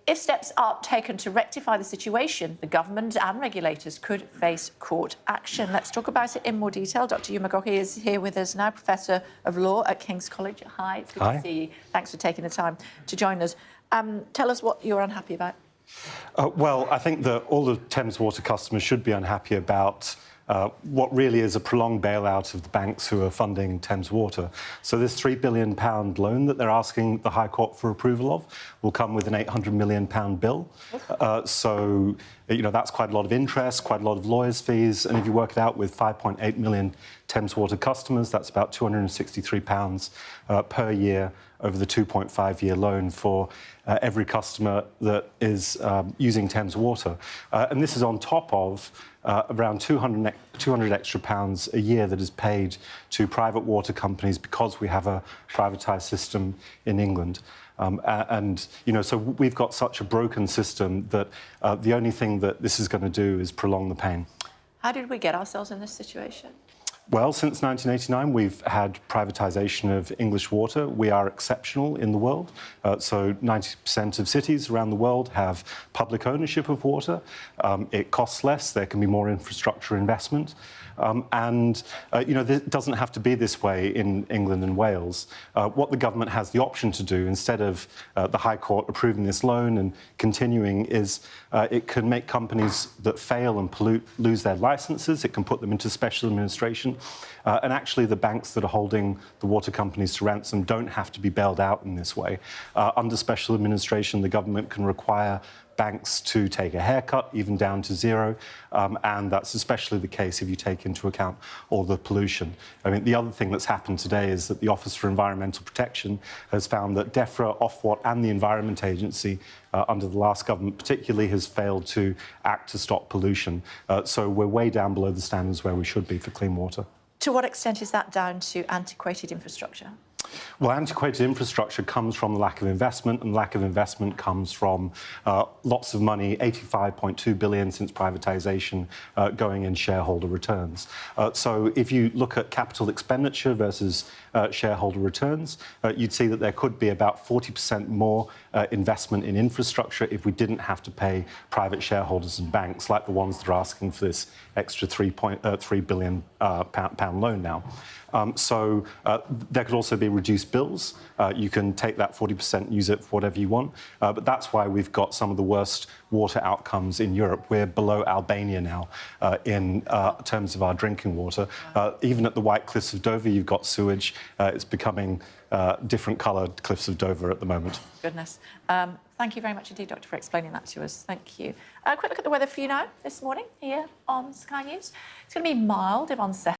If steps aren't taken to rectify the situation, the government and regulators could face court action. Let's talk about it in more detail. Dr. Hugh McGaughey is here with us now, Professor of Law at King's College. Hi, it's good to see you. Thanks for taking the time to join us. Tell us what you're unhappy about. Well, I think that all the Thames Water customers should be unhappy about what really is a prolonged bailout of the banks who are funding Thames Water. So this £3 billion loan that they're asking the High Court for approval of will come with an £800 million bill. So, you know, that's quite a lot of interest, quite a lot of lawyers' fees. And if you work it out with 5.8 million Thames Water customers, that's about £263 per year over the 2.5-year loan for every customer that is using Thames Water. And this is on top of around 200 extra pounds a year that is paid to private water companies because we have a privatised system in England. And, you know, so we've got such a broken system that the only thing that this is going to do is prolong the pain. How did we get ourselves in this situation? Well, since 1989, we've had privatisation of English water. We are exceptional in the world. So 90% of cities around the world have public ownership of water. It costs less. There can be more infrastructure investment. You know, it doesn't have to be this way in England and Wales. What the government has the option to do, instead of the High Court approving this loan and continuing, is it can make companies that fail and pollute lose their licences. It can put them into special administration. And actually, the banks that are holding the water companies to ransom don't have to be bailed out in this way. Under special administration, the government can require banks to take a haircut, even down to zero, and that's especially the case if you take into account all the pollution. I mean, the other thing that's happened today is that the Office for Environmental Protection has found that DEFRA, Ofwat and the Environment Agency, under the last government particularly, has failed to act to stop pollution. So we're way down below the standards where we should be for clean water. To what extent is that down to antiquated infrastructure? Well, antiquated infrastructure comes from the lack of investment, and lack of investment comes from lots of money, 85.2 billion since privatisation, going in shareholder returns. So if you look at capital expenditure versus shareholder returns, you'd see that there could be about 40% more investment in infrastructure if we didn't have to pay private shareholders and banks like the ones that are asking for this extra £3 billion pound loan now. So there could also be reduced bills. You can take that 40%, use it for whatever you want. But that's why we've got some of the worst water outcomes in Europe. We're below Albania now in terms of our drinking water. Even at the White Cliffs of Dover, you've got sewage. It's becoming different coloured Cliffs of Dover at the moment. Goodness. Thank you very much indeed, Doctor, for explaining that to us. Thank you. A quick look at the weather for you now this morning here on Sky News. It's going to be mild if on set.